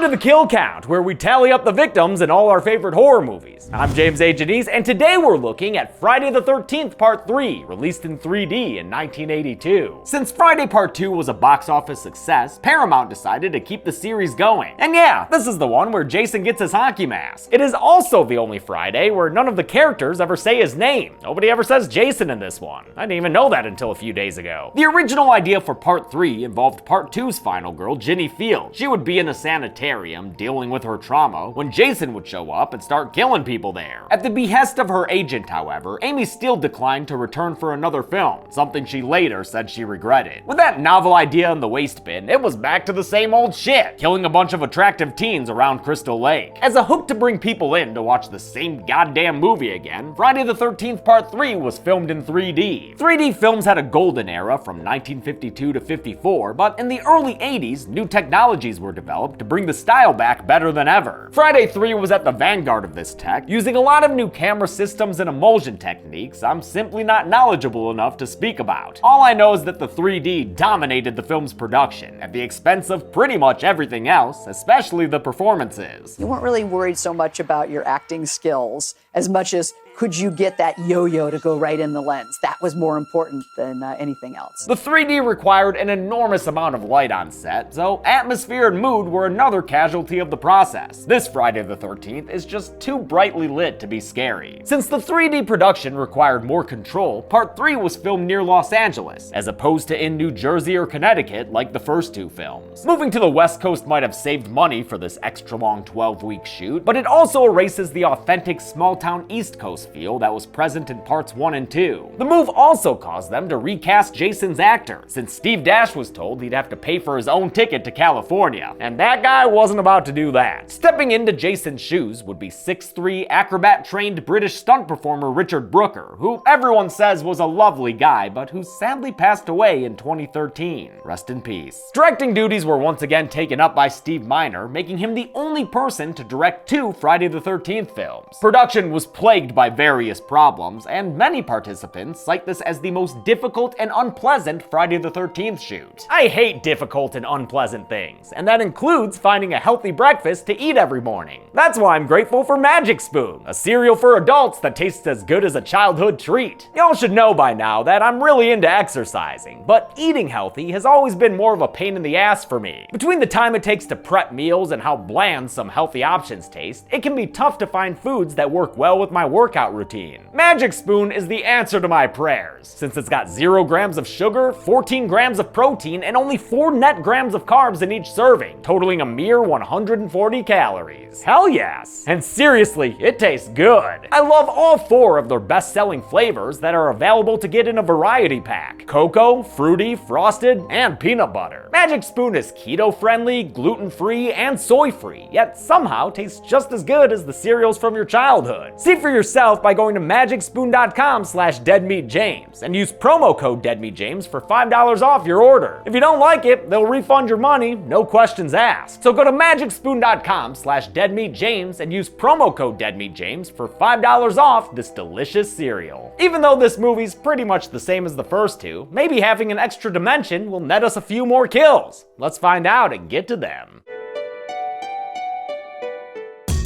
to the Kill Count, where we tally up the victims in all our favorite horror movies. I'm James A. Janice, and today we're looking at Friday the 13th Part 3, released in 3D in 1982. Since Friday Part 2 was a box office success, Paramount decided to keep the series going. And yeah, this is the one where Jason gets his hockey mask. It is also the only Friday where none of the characters ever say his name. Nobody ever says Jason in this one. I didn't even know that until a few days ago. The original idea for Part 3 involved Part 2's final girl, Ginny Field. She would be in a sanitarium dealing with her trauma when Jason would show up and start killing people there. At the behest of her agent, however, Amy Steele declined to return for another film, something she later said she regretted. With that novel idea in the waste bin, it was back to the same old shit, killing a bunch of attractive teens around Crystal Lake. As a hook to bring people in to watch the same goddamn movie again, Friday the 13th Part 3 was filmed in 3D. 3D films had a golden era from 1952 to 54, but in the early 80s, new technologies were developed to bring the style back better than ever. Friday 3 was at the vanguard of this tech, using a lot of new camera systems and emulsion techniques I'm simply not knowledgeable enough to speak about. All I know is that the 3D dominated the film's production at the expense of pretty much everything else, especially the performances. You weren't really worried so much about your acting skills as much as could you get that yo-yo to go right in the lens? That was more important than anything else. The 3D required an enormous amount of light on set, so atmosphere and mood were another casualty of the process. This Friday the 13th is just too brightly lit to be scary. Since the 3D production required more control, Part 3 was filmed near Los Angeles, as opposed to in New Jersey or Connecticut like the first two films. Moving to the West Coast might have saved money for this extra long 12-week shoot, but it also erases the authentic small-town East Coast feel that was present in parts 1 and 2. The move also caused them to recast Jason's actor, since Steve Dash was told he'd have to pay for his own ticket to California, and that guy wasn't about to do that. Stepping into Jason's shoes would be 6'3" acrobat-trained British stunt performer Richard Brooker, who everyone says was a lovely guy, but who sadly passed away in 2013. Rest in peace. Directing duties were once again taken up by Steve Miner, making him the only person to direct 2 Friday the 13th films. Production was plagued by various problems, and many participants cite this as the most difficult and unpleasant Friday the 13th shoot. I hate difficult and unpleasant things, and that includes finding a healthy breakfast to eat every morning. That's why I'm grateful for Magic Spoon, a cereal for adults that tastes as good as a childhood treat. Y'all should know by now that I'm really into exercising, but eating healthy has always been more of a pain in the ass for me. Between the time it takes to prep meals and how bland some healthy options taste, it can be tough to find foods that work well with my workout routine. Magic Spoon is the answer to my prayers, since it's got 0 grams of sugar, 14 grams of protein, and only 4 net grams of carbs in each serving, totaling a mere 140 calories. Hell yes! And seriously, it tastes good. I love all 4 of their best-selling flavors that are available to get in a variety pack: cocoa, fruity, frosted, and peanut butter. Magic Spoon is keto-friendly, gluten-free, and soy-free, yet somehow tastes just as good as the cereals from your childhood. See for yourself by going to magicspoon.com/deadmeatjames and use promo code deadmeatjames for $5 off your order. If you don't like it, they'll refund your money, no questions asked. So go to magicspoon.com/deadmeatjames and use promo code deadmeatjames for $5 off this delicious cereal. Even though this movie's pretty much the same as the first two, maybe having an extra dimension will net us a few more kills. Let's find out and get to them.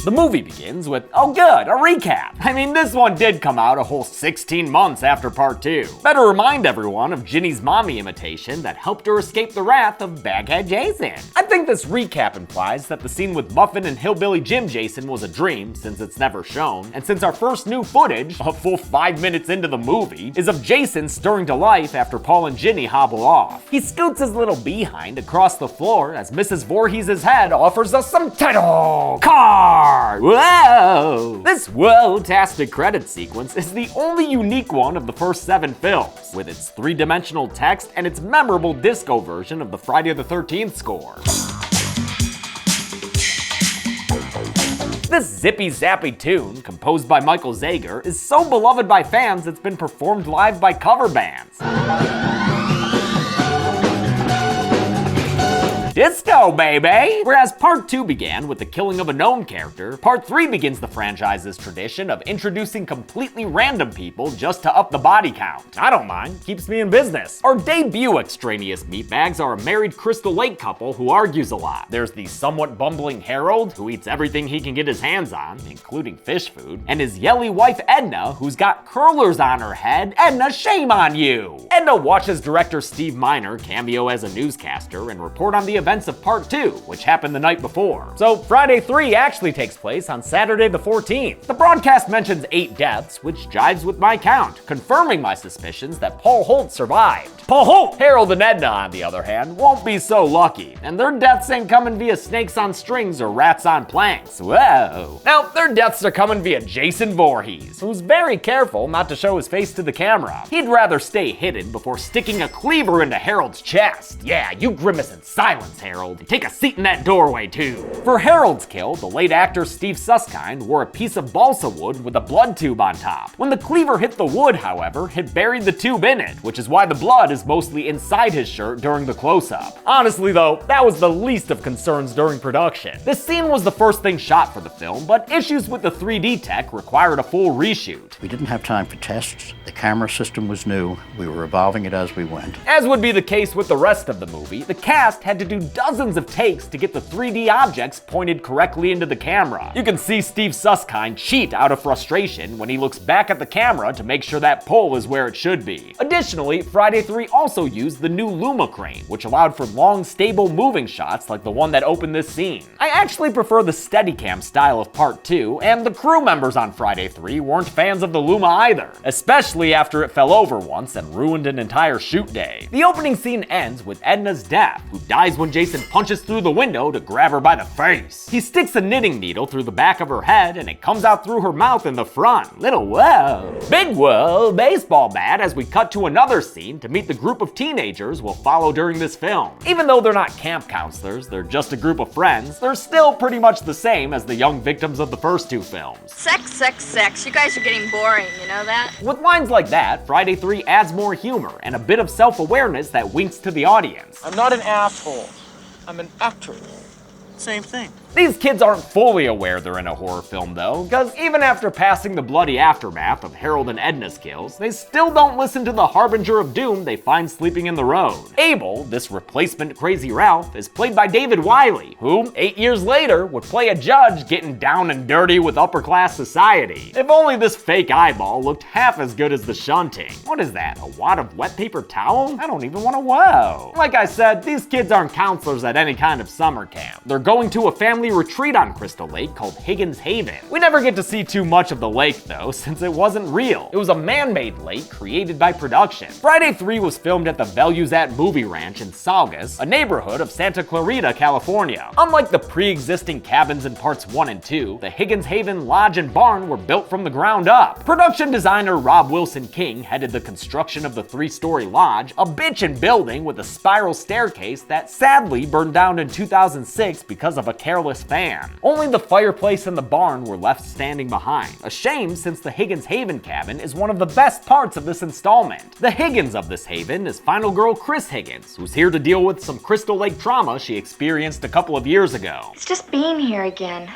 The movie begins with, oh good, a recap. I mean, this one did come out a whole 16 months after Part 2. Better remind everyone of Ginny's mommy imitation that helped her escape the wrath of Baghead Jason. I think this recap implies that the scene with Muffin and Hillbilly Jim Jason was a dream, since it's never shown, and since our first new footage, a full 5 minutes into the movie, is of Jason stirring to life after Paul and Ginny hobble off. He scoots his little behind across the floor as Mrs. Voorhees' head offers us some title card. Whoa! This whoa-tastic credit sequence is the only unique one of the first 7 films, with its 3-dimensional text and its memorable disco version of the Friday the 13th score. This zippy-zappy tune, composed by Michael Zager, is so beloved by fans it's been performed live by cover bands. Disco, baby! Whereas part 2 began with the killing of a known character, part 3 begins the franchise's tradition of introducing completely random people just to up the body count. I don't mind, keeps me in business. Our debut extraneous meatbags are a married Crystal Lake couple who argues a lot. There's the somewhat bumbling Harold, who eats everything he can get his hands on, including fish food, and his yelly wife Edna, who's got curlers on her head. Edna, shame on you! Edna watches director Steve Miner cameo as a newscaster and report on the events of part 2, which happened the night before. So Friday 3 actually takes place on Saturday the 14th. The broadcast mentions 8 deaths, which jives with my count, confirming my suspicions that Paul Holt survived. Paul Holt! Harold and Edna, on the other hand, won't be so lucky, and their deaths ain't coming via snakes on strings or rats on planks. Whoa. Now, their deaths are coming via Jason Voorhees, who's very careful not to show his face to the camera. He'd rather stay hidden before sticking a cleaver into Harold's chest. Yeah, you grimace in silence, Harold, and take a seat in that doorway too. For Harold's kill, the late actor Steve Susskind wore a piece of balsa wood with a blood tube on top. When the cleaver hit the wood, however, it buried the tube in it, which is why the blood is mostly inside his shirt during the close-up. Honestly though, that was the least of concerns during production. This scene was the first thing shot for the film, but issues with the 3D tech required a full reshoot. We didn't have time for tests. The camera system was new. We were evolving it as we went. As would be the case with the rest of the movie, the cast had to do dozens of takes to get the 3D objects pointed correctly into the camera. You can see Steve Susskind cheat out of frustration when he looks back at the camera to make sure that pole is where it should be. Additionally, Friday 3 also used the new Luma crane, which allowed for long, stable moving shots like the one that opened this scene. I actually prefer the Steadicam style of part 2, and the crew members on Friday 3 weren't fans of the Luma either, especially after it fell over once and ruined an entire shoot day. The opening scene ends with Edna's death, who dies when Jason punches through the window to grab her by the face. He sticks a knitting needle through the back of her head and it comes out through her mouth in the front. Little whoa. Big whoa, baseball bat, as we cut to another scene to meet the group of teenagers we'll follow during this film. Even though they're not camp counselors, they're just a group of friends, they're still pretty much the same as the young victims of the first 2 films. Sex, sex, sex. You guys are getting boring, you know that? With lines like that, Friday 3 adds more humor and a bit of self-awareness that winks to the audience. I'm not an asshole. I'm an actor. Same thing. These kids aren't fully aware they're in a horror film though, because even after passing the bloody aftermath of Harold and Edna's kills, they still don't listen to the harbinger of doom they find sleeping in the road. Abel, this replacement Crazy Ralph, is played by David Wiley, who, 8 years later, would play a judge getting down and dirty with upper-class society. If only this fake eyeball looked half as good as the shunting. What is that, a wad of wet paper towel? I don't even want to whoa. Like I said, these kids aren't counselors at any kind of summer camp. They're going to a family retreat on Crystal Lake called Higgins Haven. We never get to see too much of the lake though, since it wasn't real. It was a man-made lake created by production. Friday 3 was filmed at the Values-At Movie Ranch in Saugus, a neighborhood of Santa Clarita, California. Unlike the pre-existing cabins in parts 1 and 2, the Higgins Haven lodge and barn were built from the ground up. Production designer Rob Wilson King headed the construction of the 3-story lodge, a bitchin' building with a spiral staircase that sadly burned down in 2006 because of a careless fan. Only the fireplace and the barn were left standing behind. A shame, since the Higgins Haven cabin is one of the best parts of this installment. The Higgins of this haven is final girl Chris Higgins, who's here to deal with some Crystal Lake trauma she experienced a couple of years ago. It's just being here again.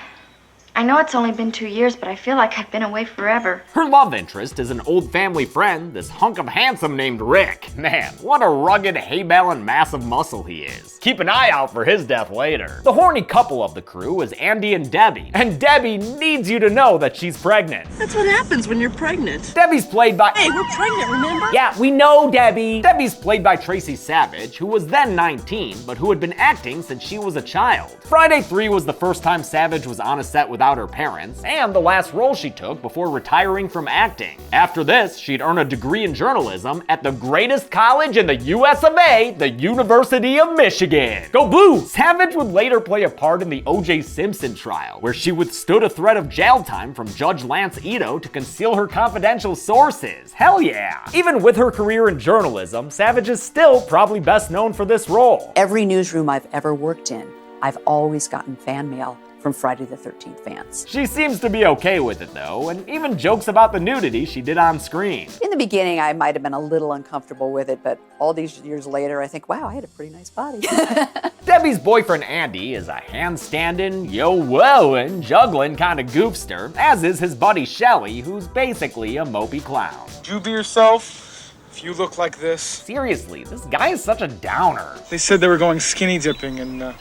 I know it's only been 2 years, but I feel like I've been away forever. Her love interest is an old family friend, this hunk of handsome named Rick. Man, what a rugged, hay-baling mass of muscle he is. Keep an eye out for his death later. The horny couple of the crew is Andy and Debbie, and Debbie needs you to know that she's pregnant. That's what happens when you're pregnant. Debbie's played by— Hey, we're pregnant, remember? Yeah, we know, Debbie. Debbie's played by Tracy Savage, who was then 19, but who had been acting since she was a child. Friday 3 was the first time Savage was on a set without her parents, and the last role she took before retiring from acting. After this, she'd earn a degree in journalism at the greatest college in the US of A, the University of Michigan. Go Blue! Savage would later play a part in the O.J. Simpson trial, where she withstood a threat of jail time from Judge Lance Ito to conceal her confidential sources. Hell yeah! Even with her career in journalism, Savage is still probably best known for this role. Every newsroom I've ever worked in, I've always gotten fan mail from Friday the 13th fans. She seems to be okay with it though, and even jokes about the nudity she did on screen. In the beginning, I might have been a little uncomfortable with it, but all these years later, I think, wow, I had a pretty nice body. Debbie's boyfriend Andy is a handstanding, yo-woing, juggling kind of goofster, as is his buddy Shelly, who's basically a mopey clown. You be yourself if you look like this. Seriously, this guy is such a downer. They said they were going skinny dipping and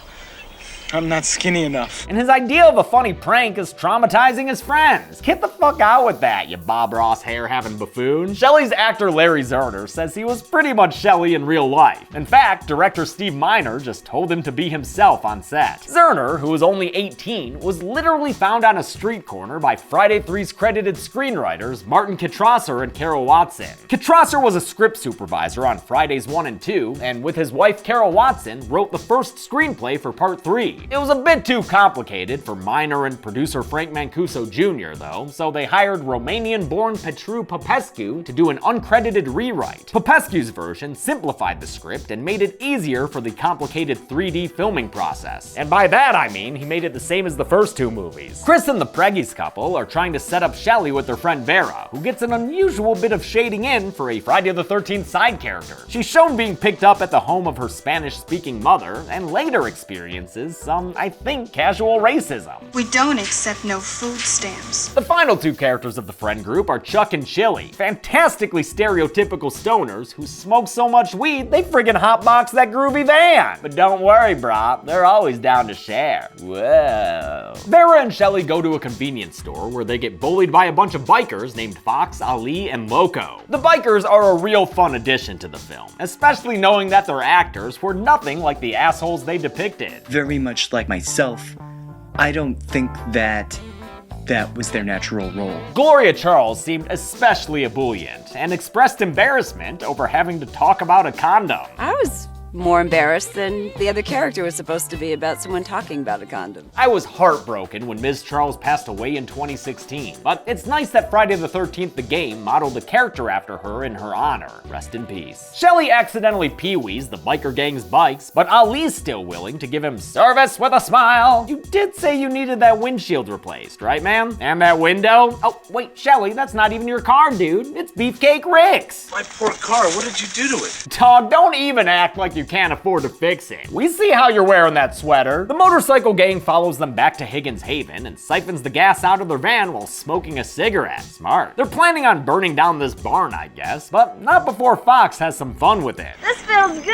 I'm not skinny enough. And his idea of a funny prank is traumatizing his friends. Get the fuck out with that, you Bob Ross hair-having buffoon. Shelley's actor Larry Zerner says he was pretty much Shelley in real life. In fact, director Steve Miner just told him to be himself on set. Zerner, who was only 18, was literally found on a street corner by Friday 3's credited screenwriters Martin Kitrosser and Carol Watson. Kitrosser was a script supervisor on Fridays 1 and 2, and with his wife Carol Watson, wrote the first screenplay for Part 3. It was a bit too complicated for Miner and producer Frank Mancuso Jr. though, so they hired Romanian-born Petru Popescu to do an uncredited rewrite. Popescu's version simplified the script and made it easier for the complicated 3D filming process. And by that I mean he made it the same as the first two movies. Chris and the Preggy's couple are trying to set up Shelley with their friend Vera, who gets an unusual bit of shading in for a Friday the 13th side character. She's shown being picked up at the home of her Spanish-speaking mother, and later experiences some, I think, casual racism. We don't accept no food stamps. The final two characters of the friend group are Chuck and Chili, fantastically stereotypical stoners who smoke so much weed they friggin' hotbox that groovy van. But don't worry, brah, they're always down to share. Whoa. Vera and Shelley go to a convenience store where they get bullied by a bunch of bikers named Fox, Ali, and Loco. The bikers are a real fun addition to the film, especially knowing that their actors were nothing like the assholes they depicted. Very much like myself, I don't think that was their natural role. Gloria Charles seemed especially ebullient and expressed embarrassment over having to talk about a condom. I was more embarrassed than the other character was supposed to be about someone talking about a condom. I was heartbroken when Ms. Charles passed away in 2016, but it's nice that Friday the 13th the game modeled a character after her in her honor. Rest in peace. Shelley accidentally pee-wees the biker gang's bikes, but Ali's still willing to give him service with a smile. You did say you needed that windshield replaced, right ma'am? And that window? Oh, wait, Shelley, that's not even your car, dude. It's Beefcake Rick's. My poor car, what did you do to it? Dog, don't even act like you can't afford to fix it. We see how you're wearing that sweater. The motorcycle gang follows them back to Higgins Haven and siphons the gas out of their van while smoking a cigarette. Smart. They're planning on burning down this barn, I guess, but not before Fox has some fun with it. This feels good!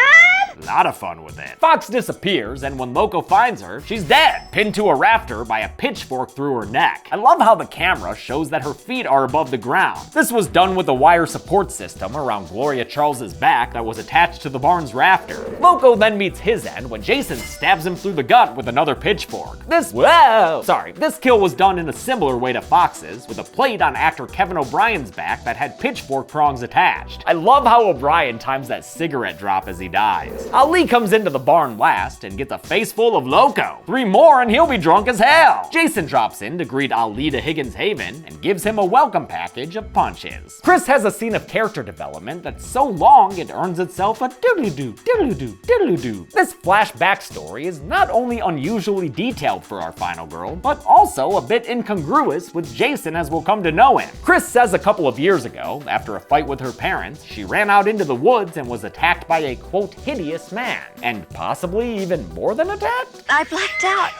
A lot of fun with it. Fox disappears, and when Loco finds her, she's dead, pinned to a rafter by a pitchfork through her neck. I love how the camera shows that her feet are above the ground. This was done with a wire support system around Gloria Charles's back that was attached to the barn's rafter. Loco then meets his end when Jason stabs him through the gut with another pitchfork. This kill was done in a similar way to Fox's, with a plate on actor Kevin O'Brien's back that had pitchfork prongs attached. I love how O'Brien times that cigarette drop as he dies. Ali comes into the barn last and gets a face full of Loco. 3 more and he'll be drunk as hell. Jason drops in to greet Ali to Higgins Haven and gives him a welcome package of punches. Chris has a scene of character development that's so long it earns itself a doodly-doo, doodly-doo, doodly-doo. This flashback story is not only unusually detailed for our final girl, but also a bit incongruous with Jason as we'll come to know him. Chris says a couple of years ago, after a fight with her parents, she ran out into the woods and was attacked by a quote hideous man, and possibly even more than attacked? I blacked out.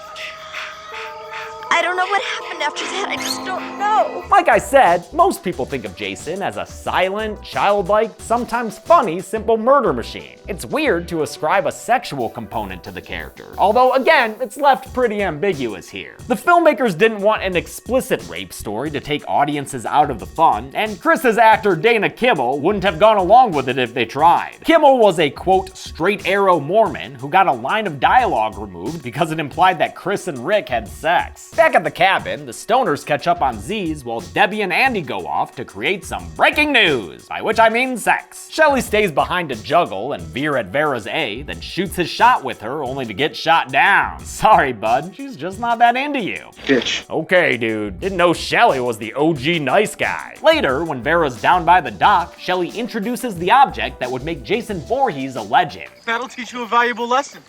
I don't know what happened after that. I just don't know. Like I said, most people think of Jason as a silent, childlike, sometimes funny, simple murder machine. It's weird to ascribe a sexual component to the character, although again, it's left pretty ambiguous here. The filmmakers didn't want an explicit rape story to take audiences out of the fun, and Chris's actor Dana Kimmel wouldn't have gone along with it if they tried. Kimmel was a quote straight arrow Mormon who got a line of dialogue removed because it implied that Chris and Rick had sex. Back at the cabin, the stoners catch up on Z's while Debbie and Andy go off to create some breaking news, by which I mean sex. Shelley stays behind to juggle and veer at Vera's A, then shoots his shot with her only to get shot down. Sorry, bud, she's just not that into you. Bitch. Okay, dude, didn't know Shelley was the OG nice guy. Later, when Vera's down by the dock, Shelley introduces the object that would make Jason Voorhees a legend. That'll teach you a valuable lesson.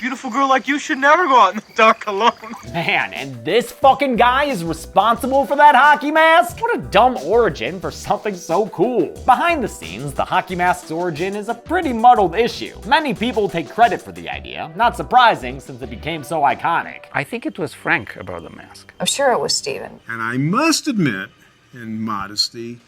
beautiful girl like you should never go out in the dark alone. Man, and this fucking guy is responsible for that hockey mask? What a dumb origin for something so cool. Behind the scenes, the hockey mask's origin is a pretty muddled issue. Many people take credit for the idea, not surprising since it became so iconic. I think it was Frank about the mask. I'm sure it was Steven. And I must admit, in modesty,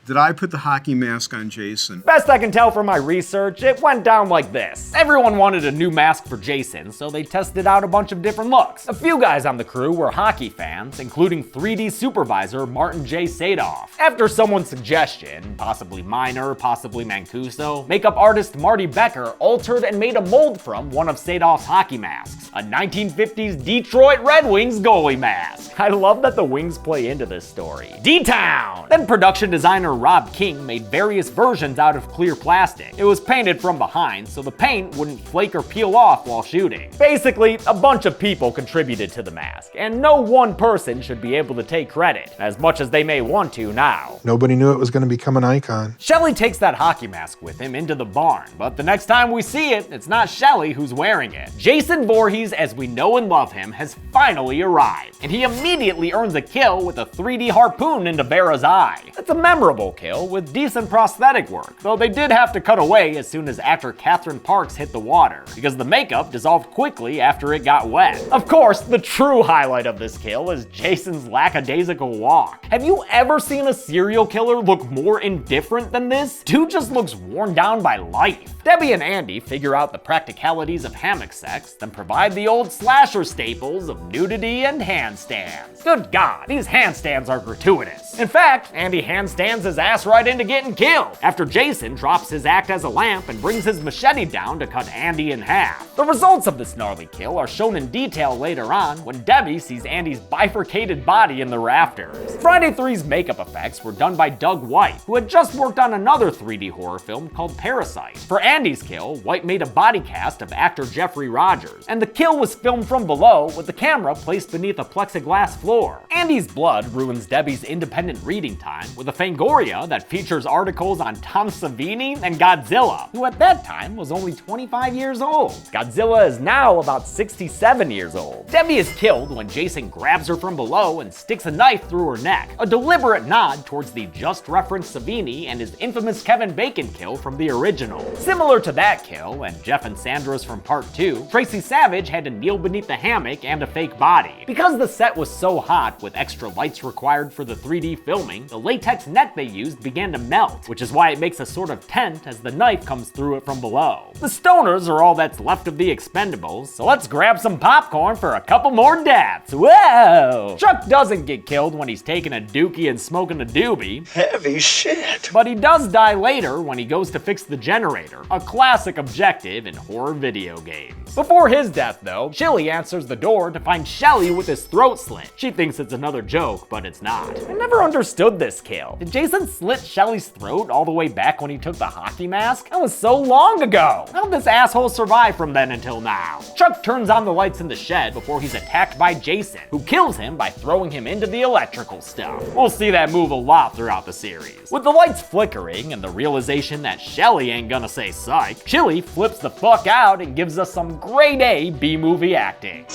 that I put the hockey mask on Jason. Best I can tell from my research, it went down like this. Everyone wanted a new mask for Jason, so they tested out a bunch of different looks. A few guys on the crew were hockey fans, including 3D supervisor Martin J. Sadoff. After someone's suggestion, possibly minor, possibly Mancuso, makeup artist Marty Becker altered and made a mold from one of Sadoff's hockey masks, a 1950s Detroit Red Wings goalie mask. I love that the Wings play into this story. D-Town! Then production designer Rob King made various versions out of clear plastic. It was painted from behind, so the paint wouldn't flake or peel off while shooting. Basically, a bunch of people contributed to the mask, and no one person should be able to take credit, as much as they may want to now. Nobody knew it was going to become an icon. Shelley takes that hockey mask with him into the barn, but the next time we see it, it's not Shelley who's wearing it. Jason Voorhees, as we know and love him, has finally arrived, and he immediately earns a kill with a 3D harpoon into Vera's eye. It's a memorable kill with decent prosthetic work, though they did have to cut away as soon as actor Catherine Parks hit the water, because the makeup dissolved quickly after it got wet. Of course, the true highlight of this kill is Jason's lackadaisical walk. Have you ever seen a serial killer look more indifferent than this? Dude just looks worn down by life. Debbie and Andy figure out the practicalities of hammock sex, then provide the old slasher staples of nudity and handstands. Good God, these handstands are gratuitous. In fact, Andy handstands his ass right into getting killed, after Jason drops his act as a lamp and brings his machete down to cut Andy in half. The results of this gnarly kill are shown in detail later on when Debbie sees Andy's bifurcated body in the rafters. Friday 3's makeup effects were done by Doug White, who had just worked on another 3D horror film called Parasite. For Andy's kill, White made a body cast of actor Jeffrey Rogers, and the kill was filmed from below with the camera placed beneath a plexiglass floor. Andy's blood ruins Debbie's independent reading time with a Fangoria that features articles on Tom Savini and Godzilla, who at that time was only 25 years old. Godzilla is now about 67 years old. Debbie is killed when Jason grabs her from below and sticks a knife through her neck, a deliberate nod towards the just referenced Savini and his infamous Kevin Bacon kill from the original. Similar to that kill, and Jeff and Sandra's from part 2, Tracy Savage had to kneel beneath the hammock and a fake body. Because the set was so hot with extra lights required for the 3D filming, the latex net they used began to melt, which is why it makes a sort of tent as the knife comes through it from below. The stoners are all that's left of the Expendables, so let's grab some popcorn for a couple more deaths. Whoa! Chuck doesn't get killed when he's taking a dookie and smoking a doobie. Heavy shit. But he does die later when he goes to fix the generator, a classic objective in horror video games. Before his death though, Chili answers the door to find Shelley with his throat slit. She thinks it's another joke, but it's not. I never understood this kill. Did Jason slit Shelley's throat all the way back when he took the hockey mask? That was so long ago. How'd this asshole survive from then until now? Chuck turns on the lights in the shed before he's attacked by Jason, who kills him by throwing him into the electrical stuff. We'll see that move a lot throughout the series. With the lights flickering and the realization that Shelley ain't gonna say psych, Chili flips the fuck out and gives us some grade A B-movie acting.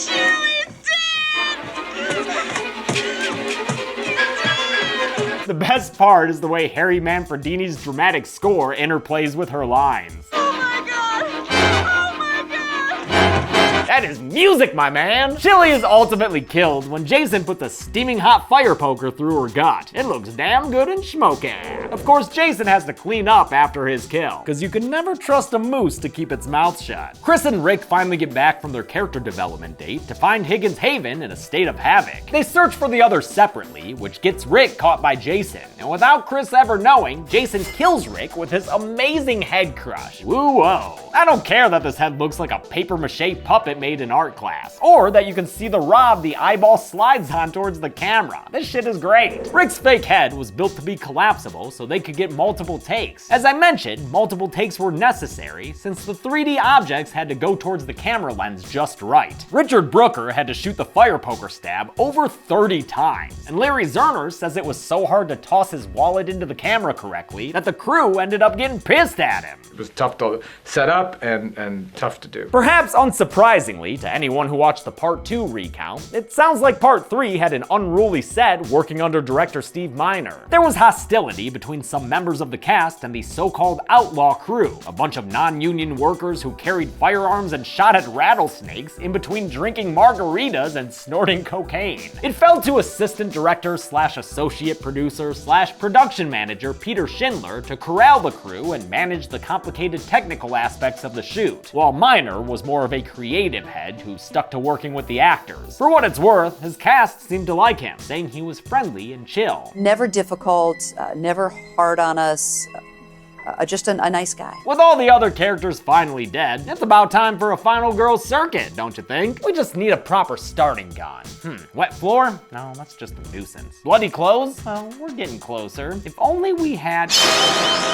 The best part is the way Harry Manfredini's dramatic score interplays with her lines. That is music, my man! Chili is ultimately killed when Jason puts a steaming hot fire poker through her gut. It looks damn good and smoky. Of course, Jason has to clean up after his kill, because you can never trust a moose to keep its mouth shut. Chris and Rick finally get back from their character development date to find Higgins Haven in a state of havoc. They search for the others separately, which gets Rick caught by Jason, and without Chris ever knowing, Jason kills Rick with his amazing head crush. Woo-whoa. I don't care that this head looks like a papier-mâché puppet made in art class, or that you can see the rod the eyeball slides on towards the camera. This shit is great. Rick's fake head was built to be collapsible so they could get multiple takes. As I mentioned, multiple takes were necessary since the 3D objects had to go towards the camera lens just right. Richard Brooker had to shoot the fire poker stab over 30 times, and Larry Zerner says it was so hard to toss his wallet into the camera correctly that the crew ended up getting pissed at him. It was tough to set up and tough to do. Perhaps unsurprisingly, Interestingly, to anyone who watched the Part 2 recount, it sounds like Part 3 had an unruly set working under director Steve Miner. There was hostility between some members of the cast and the so-called outlaw crew, a bunch of non-union workers who carried firearms and shot at rattlesnakes in between drinking margaritas and snorting cocaine. It fell to assistant director slash associate producer slash production manager Peter Schindler to corral the crew and manage the complicated technical aspects of the shoot, while Miner was more of a creative head who stuck to working with the actors. For what it's worth, his cast seemed to like him, saying he was friendly and chill. Never difficult, never hard on us. Just a nice guy. With all the other characters finally dead, it's about time for a final girls circuit, don't you think? We just need a proper starting gun. Wet floor? No, that's just a nuisance. Bloody clothes? Well, we're getting closer. If only we had...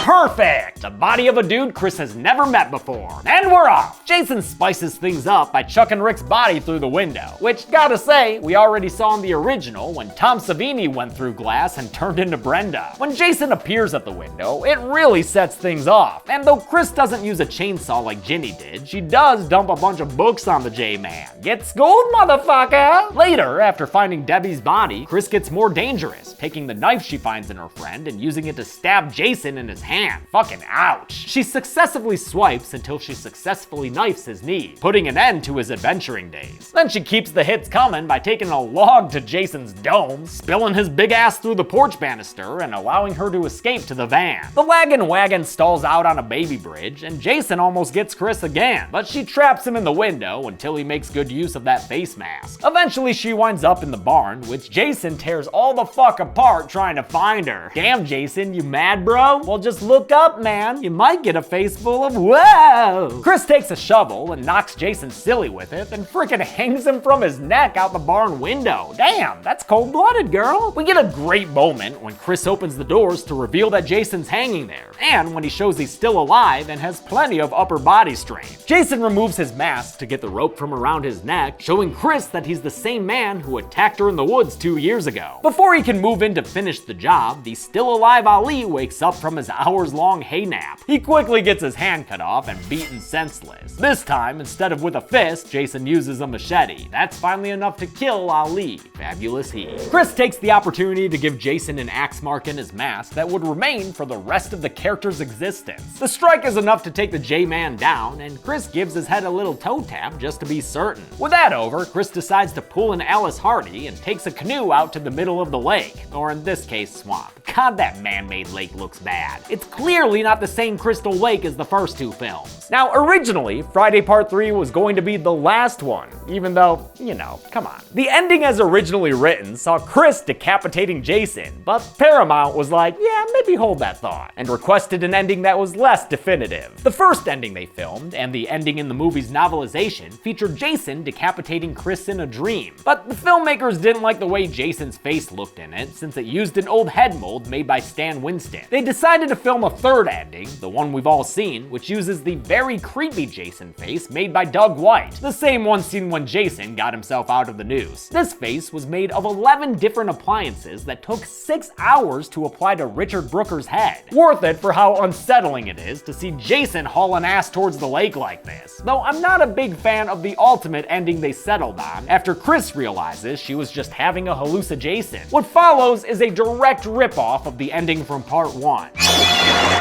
Perfect! The body of a dude Chris has never met before. And we're off! Jason spices things up by chucking Rick's body through the window, which, gotta say, we already saw in the original when Tom Savini went through glass and turned into Brenda. When Jason appears at the window, it really sets things off. And though Chris doesn't use a chainsaw like Ginny did, she does dump a bunch of books on the J-Man. Get schooled, motherfucker! Later, after finding Debbie's body, Chris gets more dangerous, taking the knife she finds in her friend and using it to stab Jason in his hand. Fucking ouch. She successively swipes until she successfully knifes his knee, putting an end to his adventuring days. Then she keeps the hits coming by taking a log to Jason's dome, spilling his big ass through the porch banister, and allowing her to escape to the van. The wagon stalls out on a baby bridge, and Jason almost gets Chris again, but she traps him in the window until he makes good use of that face mask. Eventually, she winds up in the barn, which Jason tears all the fuck apart trying to find her. Damn, Jason, you mad, bro? Well, just look up, man. You might get a face full of whoa. Chris takes a shovel and knocks Jason silly with it, and frickin' hangs him from his neck out the barn window. Damn, that's cold-blooded, girl. We get a great moment when Chris opens the doors to reveal that Jason's hanging there, and when he shows he's still alive and has plenty of upper body strength. Jason removes his mask to get the rope from around his neck, showing Chris that he's the same man who attacked her in the woods 2 years ago. Before he can move in to finish the job, the still alive Ali wakes up from his hours-long hay nap. He quickly gets his hand cut off and beaten senseless. This time, instead of with a fist, Jason uses a machete. That's finally enough to kill Ali. Fabulous he. Chris takes the opportunity to give Jason an axe mark in his mask that would remain for the rest of the character's existence. The strike is enough to take the J-Man down, and Chris gives his head a little toe tap just to be certain. With that over, Chris decides to pull an Alice Hardy and takes a canoe out to the middle of the lake, or in this case, swamp. God, that man-made lake looks bad. It's clearly not the same Crystal Lake as the first two films. Now, originally, Friday Part 3 was going to be the last one, even though, you know, come on. The ending as originally written saw Chris decapitating Jason, but Paramount was like, yeah, maybe hold that thought, and requested an ending that was less definitive. The first ending they filmed, and the ending in the movie's novelization, featured Jason decapitating Chris in a dream. But the filmmakers didn't like the way Jason's face looked in it, since it used an old head mold made by Stan Winston. They decided to film a third ending, the one we've all seen, which uses the very creepy Jason face made by Doug White, the same one seen when Jason got himself out of the noose. This face was made of 11 different appliances that took 6 hours to apply to Richard Brooker's head. Worth it for how unsettling it is to see Jason hauling ass towards the lake like this. Though I'm not a big fan of the ultimate ending they settled on, after Chris realizes she was just having a hallucination. What follows is a direct ripoff of the ending from Part 1.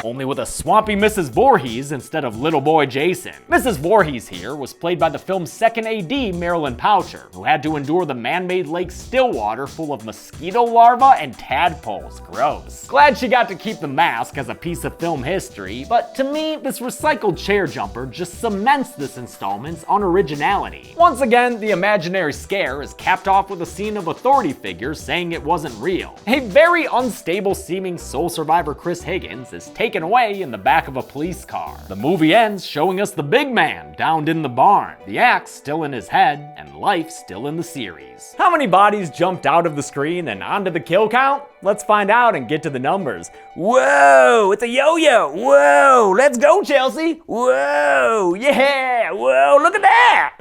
Only with a swampy Mrs. Voorhees instead of little boy Jason. Mrs. Voorhees here was played by the film's second AD, Marilyn Poucher, who had to endure the man-made lake Stillwater full of mosquito larvae and tadpoles. Gross. Glad she got to keep the mask as a piece of film history, but to me, this recycled chair jumper just cements this installment's unoriginality. Once again, the imaginary scare is capped off with a scene of authority figures saying it wasn't real. A very unstable-seeming sole survivor Chris Higgins is taken away in the back of a police car. The movie ends showing us the big man downed in the barn, the axe still in his head, and life still in the series. How many bodies jumped out of the screen and onto the kill count? Let's find out and get to the numbers. Whoa, it's a yo-yo. Whoa, let's go, Chelsea. Whoa, yeah, whoa, look at that.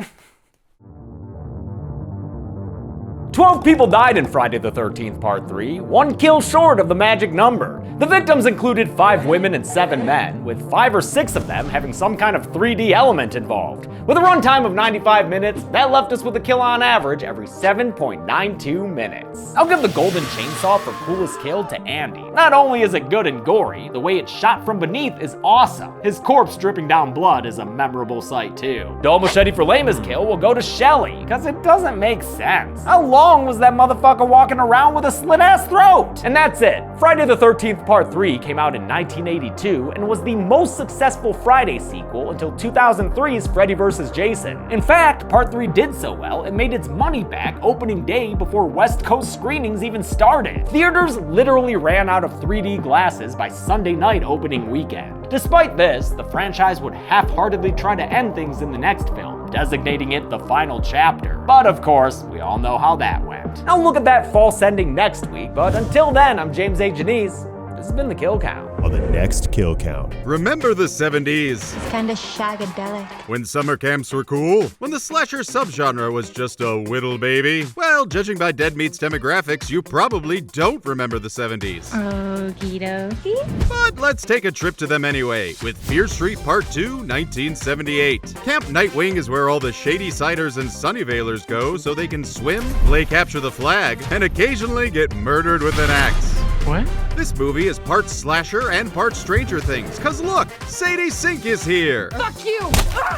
12 people died in Friday the 13th Part 3, one kill short of the magic number. The victims included 5 women and 7 men, with 5 or 6 of them having some kind of 3D element involved. With a runtime of 95 minutes, that left us with a kill on average every 7.92 minutes. I'll give the golden chainsaw for coolest kill to Andy. Not only is it good and gory, the way it's shot from beneath is awesome. His corpse dripping down blood is a memorable sight too. Dull machete for lamest kill will go to Shelly, because it doesn't make sense. How long was that motherfucker walking around with a slit-ass throat? And that's it. Friday the 13th Part 3 came out in 1982 and was the most successful Friday sequel until 2003's Freddy vs. Jason. In fact, Part 3 did so well it made its money back opening day before West Coast screenings even started. Theaters literally ran out of 3D glasses by Sunday night opening weekend. Despite this, the franchise would half-heartedly try to end things in the next film, designating it the final chapter. But of course, we all know how that went. I'll look at that false ending next week, but until then, I'm James A. Janice. This has been the Kill Count. On the next Kill Count. Remember the 70s? It's kinda shagadelic. When summer camps were cool? When the slasher subgenre was just a whittle baby? Well, judging by Dead Meat's demographics, you probably don't remember the 70s. Okie dokie. But let's take a trip to them anyway, with Fear Street Part 2, 1978. Camp Nightwing is where all the shady siders and Sunnyvalers go so they can swim, play capture the flag, and occasionally get murdered with an axe. What? This movie is part slasher and part Stranger Things, cause look, Sadie Sink is here! Fuck you!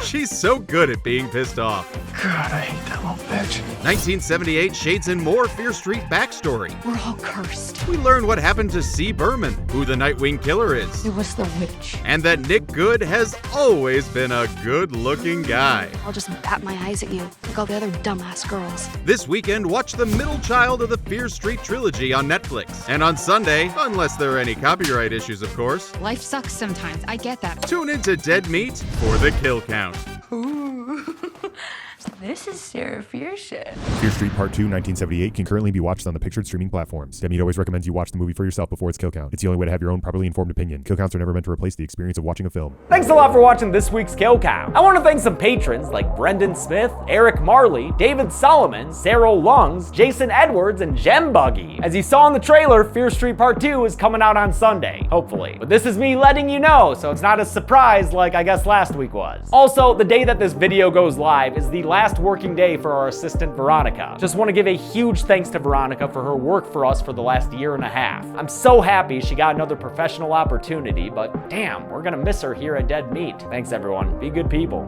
She's so good at being pissed off. God, I hate that little bitch. 1978 shades in more Fear Street backstory. We're all cursed. We learn what happened to C. Berman, who the Nightwing killer is. It was the witch. And that Nick Good has always been a good-looking guy. I'll just bat my eyes at you, like all the other dumbass girls. This weekend, watch the middle child of the Fear Street trilogy on Netflix. And on Sunday, unless there are any copyright issues, of course. Life sucks sometimes, I get that. Tune into Dead Meat for the Kill Count. Ooh. This is Sarah Fear shit. Fear Street Part 2, 1978 can currently be watched on the pictured streaming platforms. Dead Meat always recommends you watch the movie for yourself before its kill count. It's the only way to have your own properly informed opinion. Kill counts are never meant to replace the experience of watching a film. Thanks a lot for watching this week's Kill Count. I want to thank some patrons like Brendan Smith, Eric Marley, David Solomon, Sarah Lungs, Jason Edwards, and Gem Buggy. As you saw in the trailer, Fear Street Part 2 is coming out on Sunday, hopefully. But this is me letting you know, so it's not a surprise like I guess last week was. Also, the day that this video goes live is the last working day for our assistant Veronica. Just want to give a huge thanks to Veronica for her work for us for the last year and a half. I'm so happy she got another professional opportunity, but damn, we're gonna miss her here at Dead Meat. Thanks everyone, be good people.